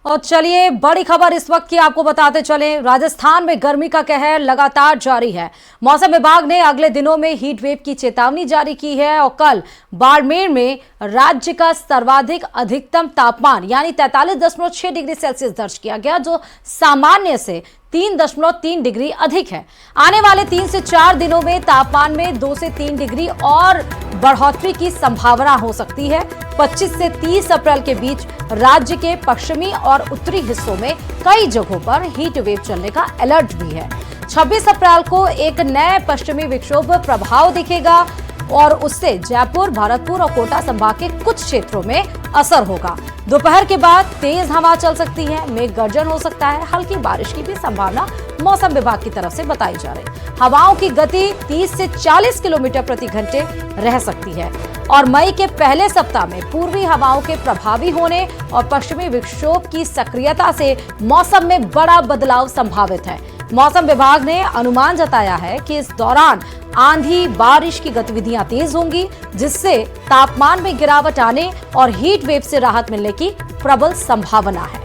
और चलिए बड़ी खबर इस वक्त की आपको बताते चलें। राजस्थान में गर्मी का कहर लगातार जारी है। मौसम विभाग ने अगले दिनों में हीट वेव की चेतावनी जारी की है और कल बाड़मेर में राज्य का सर्वाधिक अधिकतम तापमान यानी 43.6 डिग्री सेल्सियस दर्ज किया गया, जो सामान्य से 3.3 डिग्री अधिक है। आने वाले 3 से 4 दिनों में तापमान में 2 से 3 डिग्री और बढ़ोतरी की संभावना हो सकती है। 25 से 30 अप्रैल के बीच राज्य के पश्चिमी और उत्तरी हिस्सों में कई जगहों पर हीट वेव चलने का अलर्ट भी है। 26 अप्रैल को एक नए पश्चिमी विक्षोभ प्रभाव दिखेगा और उससे जयपुर, भरतपुर और कोटा संभाग के कुछ क्षेत्रों में असर होगा। दोपहर के बाद तेज हवा चल सकती है, मेघ गर्जन हो सकता है, हल्की बारिश की भी संभावना मौसम विभाग की तरफ से बताई जा रही है। हवाओं की गति 30 से 40 किलोमीटर प्रति घंटे रह सकती है और मई के पहले सप्ताह में पूर्वी हवाओं के प्रभावी होने और पश्चिमी विक्षोभ की सक्रियता से मौसम में बड़ा बदलाव संभावित है। मौसम विभाग ने अनुमान जताया है कि इस दौरान आंधी, बारिश की गतिविधियां तेज होंगी, जिससे तापमान में गिरावट आने और हीट वेव से राहत मिलने की प्रबल संभावना है।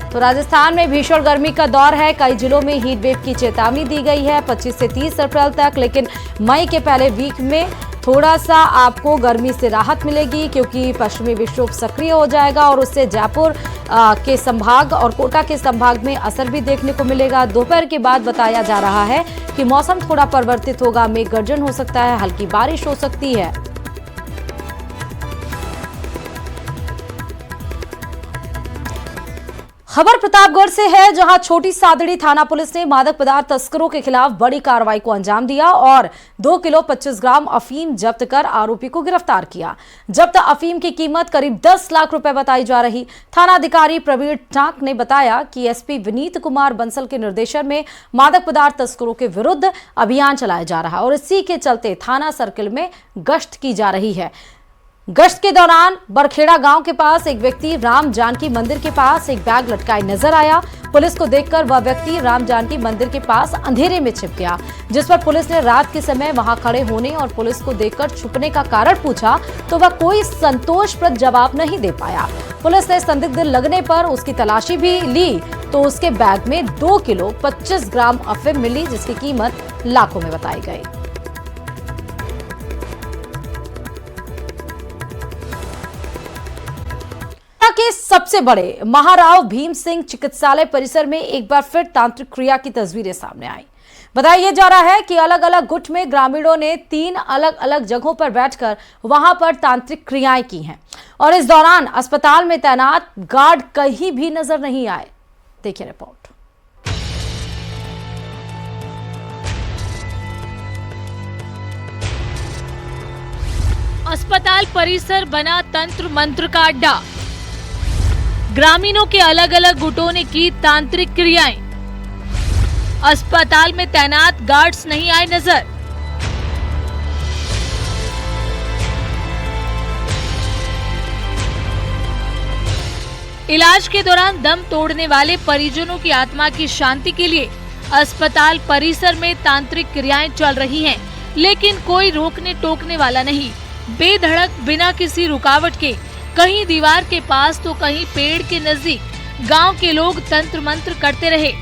तो राजस्थान में भीषण गर्मी का दौर है। कई जिलों में हीट वेव की चेतावनी दी गई है 25 से 30 अप्रैल तक, लेकिन मई के पहले वीक में थोड़ा सा आपको गर्मी से राहत मिलेगी क्योंकि पश्चिमी विक्षोभ सक्रिय हो जाएगा और उससे जयपुर के संभाग और कोटा के संभाग में असर भी देखने को मिलेगा। दोपहर के बाद बताया जा रहा है कि मौसम थोड़ा परिवर्तित होगा, मेघ गर्जन हो सकता है, हल्की बारिश हो सकती है। खबर प्रतापगढ़ से है, जहां छोटी सादड़ी थाना पुलिस ने मादक पदार्थ तस्करों के खिलाफ बड़ी कार्रवाई को अंजाम दिया और 2 किलो 25 ग्राम अफीम जब्त कर आरोपी को गिरफ्तार किया। जब्त अफीम की कीमत करीब 10 लाख रुपए बताई जा रही। थानाधिकारी प्रवीण टांक ने बताया कि एसपी विनीत कुमार बंसल के निर्देशन में मादक पदार्थ तस्करों के विरुद्ध अभियान चलाया जा रहा है और इसी के चलते थाना सर्किल में गश्त की जा रही है। गश्त के दौरान बरखेड़ा गांव के पास एक व्यक्ति राम जानकी मंदिर के पास एक बैग लटकाए नजर आया। पुलिस को देखकर वह व्यक्ति राम जानकी मंदिर के पास अंधेरे में छिप गया, जिस पर पुलिस ने रात के समय वहां खड़े होने और पुलिस को देखकर छुपने का कारण पूछा तो वह कोई संतोषप्रद जवाब नहीं दे पाया। पुलिस ने संदिग्ध लगने पर उसकी तलाशी भी ली तो उसके बैग में 2 किलो 25 ग्राम अफीम मिली, जिसकी कीमत लाखों में बताई गई। के सबसे बड़े महाराव भीम सिंह चिकित्सालय परिसर में एक बार फिर तांत्रिक क्रिया की तस्वीरें सामने आई। बताया जा रहा है कि अलग अलग गुट में ग्रामीणों ने 3 अलग अलग जगहों पर बैठकर वहां पर तांत्रिक क्रियाएं की हैं और इस दौरान अस्पताल में तैनात गार्ड कहीं भी नजर नहीं आए। देखिए रिपोर्ट। अस्पताल परिसर बना तंत्र मंत्र का अड्डा। ग्रामीणों के अलग अलग गुटों ने की तांत्रिक क्रियाएं। अस्पताल में तैनात गार्ड्स नहीं आए नजर। इलाज के दौरान दम तोड़ने वाले परिजनों की आत्मा की शांति के लिए अस्पताल परिसर में तांत्रिक क्रियाएं चल रही हैं, लेकिन कोई रोकने टोकने वाला नहीं। बेधड़क बिना किसी रुकावट के कहीं दीवार के पास तो कहीं पेड़ के नजदीक गांव के लोग तंत्र मंत्र करते रहे।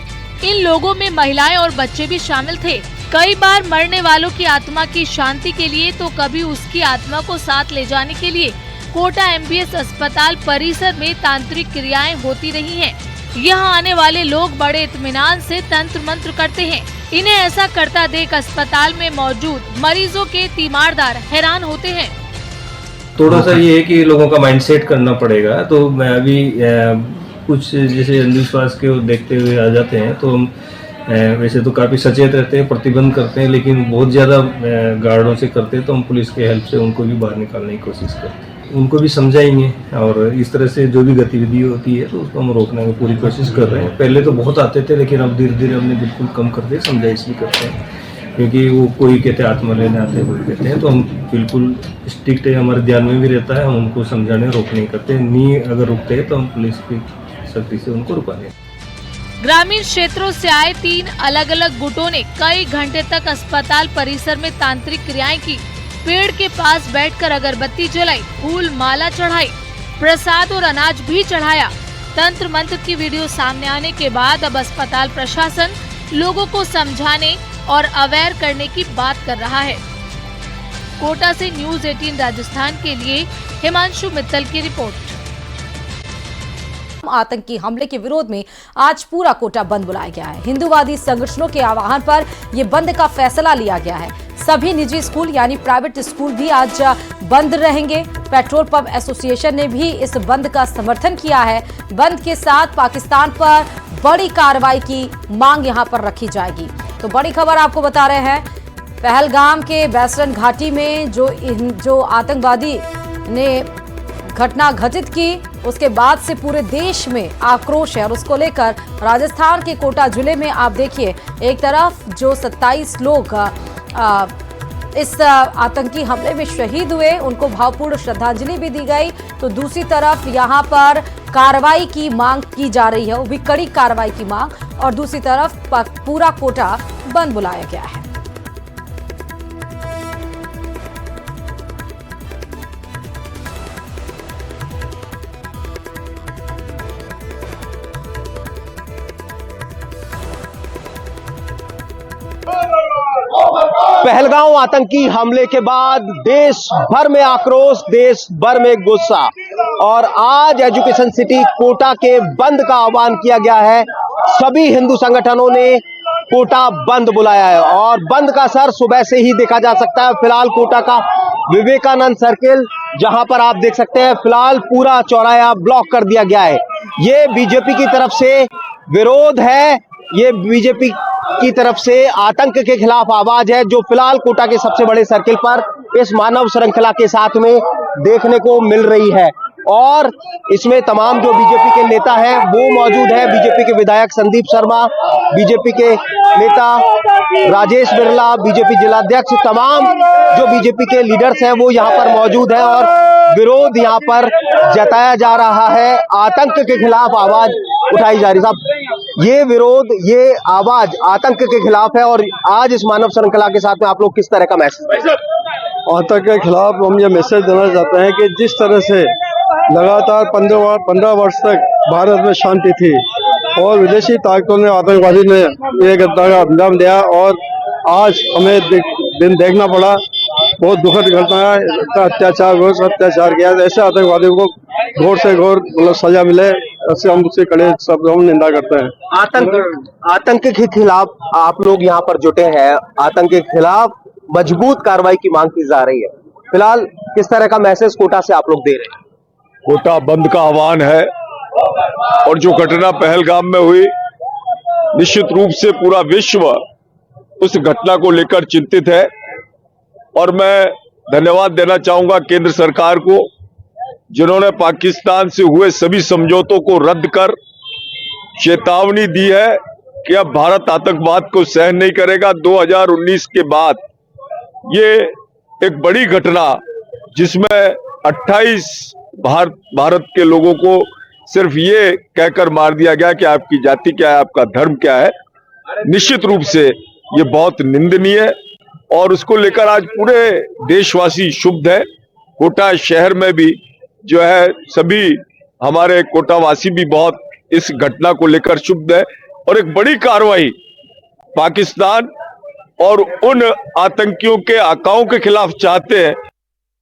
इन लोगों में महिलाएं और बच्चे भी शामिल थे। कई बार मरने वालों की आत्मा की शांति के लिए तो कभी उसकी आत्मा को साथ ले जाने के लिए कोटा एमबीएस अस्पताल परिसर में तांत्रिक क्रियाएं होती रही हैं। यहाँ आने वाले लोग बड़े इत्मीनान से तंत्र मंत्र करते हैं। इन्हें ऐसा करता देख अस्पताल में मौजूद मरीजों के तीमारदार हैरान होते हैं। थोड़ा सा ये है कि लोगों का माइंडसेट करना पड़ेगा। तो मैं अभी कुछ जैसे अंधविश्वास के देखते हुए आ जाते हैं, तो हम वैसे तो काफ़ी सचेत रहते हैं, प्रतिबंध करते हैं, लेकिन बहुत ज़्यादा गार्डों से करते हैं तो हम पुलिस के हेल्प से उनको भी बाहर निकालने की कोशिश करते हैं। उनको भी समझाएंगे और इस तरह से जो भी गतिविधि होती है तो उसको हम रोकने की पूरी कोशिश कर रहे हैं। पहले तो बहुत आते थे, लेकिन अब धीरे धीरे हमने बिल्कुल कम कर दिया, समझाइश भी करते हैं, क्योंकि वो कोई कहते हैं आत्मा लेने आते हैं, कोई कहते हैं, तो हम बिल्कुल स्ट्रिक्ट है, हमारे ध्यान में भी रहता है। हम उनको समझाने रोकने नहीं करते, नहीं अगर रुकते हैं तो हम पुलिस की सख्ती से उनको रुकाएंगे। ग्रामीण क्षेत्रों से आए 3 अलग अलग गुटों ने कई घंटे तक अस्पताल परिसर में तांत्रिक क्रियाएं की। पेड़ के पास बैठकर अगरबत्ती जलाई, फूल माला चढ़ाई, प्रसाद और अनाज भी चढ़ाया। तंत्र मंत्र की वीडियो सामने आने के बाद अब अस्पताल प्रशासन लोगों को समझाने और अवेयर करने की बात कर रहा है। कोटा से न्यूज़ 18 राजस्थान के लिए हिमांशु मित्तल की रिपोर्ट। आतंकी हमले के विरोध में आज पूरा कोटा बंद बुलाया गया है। हिंदूवादी संगठनों के आह्वान पर यह बंद का फैसला लिया गया है। सभी निजी स्कूल यानी प्राइवेट स्कूल भी आज बंद रहेंगे। पेट्रोल पंप एसोसिएशन ने भी इस बंद का समर्थन किया है। बंद के साथ पाकिस्तान पर बड़ी कार्रवाई की मांग यहां पर रखी जाएगी। तो बड़ी खबर आपको बता रहे हैं, पहलगाम के बैसरन घाटी में जो आतंकवादी ने घटना घटित की, उसके बाद से पूरे देश में आक्रोश है और उसको लेकर राजस्थान के कोटा जिले में आप देखिए, एक तरफ जो 27 लोग इस आतंकी हमले में शहीद हुए, उनको भावपूर्ण श्रद्धांजलि भी दी गई, तो दूसरी तरफ यहां पर कार्रवाई की मांग की जा रही है, वो भी कड़ी कार्रवाई की मांग, और दूसरी तरफ पूरा कोटा बंद बुलाया गया है। पहलगाम आतंकी हमले के बाद देश भर में आक्रोश, देश भर में गुस्सा, और आज एजुकेशन सिटी कोटा के बंद का आह्वान किया गया है। सभी हिंदू संगठनों ने कोटा बंद बुलाया है और बंद का असर सुबह से ही देखा जा सकता है। फिलहाल कोटा का विवेकानंद सर्किल, जहां पर आप देख सकते हैं, फिलहाल पूरा चौराहा ब्लॉक कर दिया गया है। ये बीजेपी की तरफ से विरोध है, ये बीजेपी की तरफ से आतंक के खिलाफ आवाज है, जो फिलहाल कोटा के सबसे बड़े सर्किल पर इस मानव श्रृंखला के साथ में देखने को मिल रही है। और इसमें तमाम जो बीजेपी के नेता हैं वो मौजूद है। बीजेपी के विधायक संदीप शर्मा, बीजेपी के नेता राजेश बिरला, बीजेपी जिलाध्यक्ष, तमाम जो बीजेपी के लीडर्स हैं वो यहाँ पर मौजूद हैं और विरोध यहाँ पर जताया जा रहा है। आतंक के खिलाफ आवाज उठाई जा रही है। साहब, ये विरोध, ये आवाज आतंक के खिलाफ है, और आज इस मानव श्रृंखला के साथ में आप लोग किस तरह का मैसेज? आतंक के खिलाफ हम ये मैसेज देना चाहते हैं कि जिस तरह से लगातार 15 वर्ष तक भारत में शांति थी और विदेशी ताकतों ने, आतंकवादी ने ये घटना का अंजाम दिया और आज हमें दिन देखना पड़ा। बहुत दुखद घटना है। अत्याचार किया, ऐसे आतंकवादियों को घोर से घोर मतलब सजा मिले, ऐसे हम उससे कड़े शब्दों हम निंदा करते हैं। आतंक के खिलाफ आप लोग यहाँ पर जुटे हैं, आतंक के खिलाफ मजबूत कार्रवाई की मांग की जा रही है। फिलहाल किस तरह का मैसेज कोटा से आप लोग दे रहे हैं? कोटा बंद का आह्वान है और जो घटना पहलगाम में हुई, निश्चित रूप से पूरा विश्व उस घटना को लेकर चिंतित है और मैं धन्यवाद देना चाहूंगा केंद्र सरकार को, जिन्होंने पाकिस्तान से हुए सभी समझौतों को रद्द कर चेतावनी दी है कि अब भारत आतंकवाद को सहन नहीं करेगा। 2019 के बाद ये एक बड़ी घटना, जिसमें 28 भारत के लोगों को सिर्फ ये कहकर मार दिया गया कि आपकी जाति क्या है, आपका धर्म क्या है, निश्चित रूप से ये बहुत निंदनीय है और उसको लेकर आज पूरे देशवासी क्षुब्ध है। कोटा शहर में भी जो है सभी हमारे कोटावासी भी बहुत इस घटना को लेकर क्षुब्ध है और एक बड़ी कार्रवाई पाकिस्तान और उन आतंकियों के आकाओं के खिलाफ चाहते हैं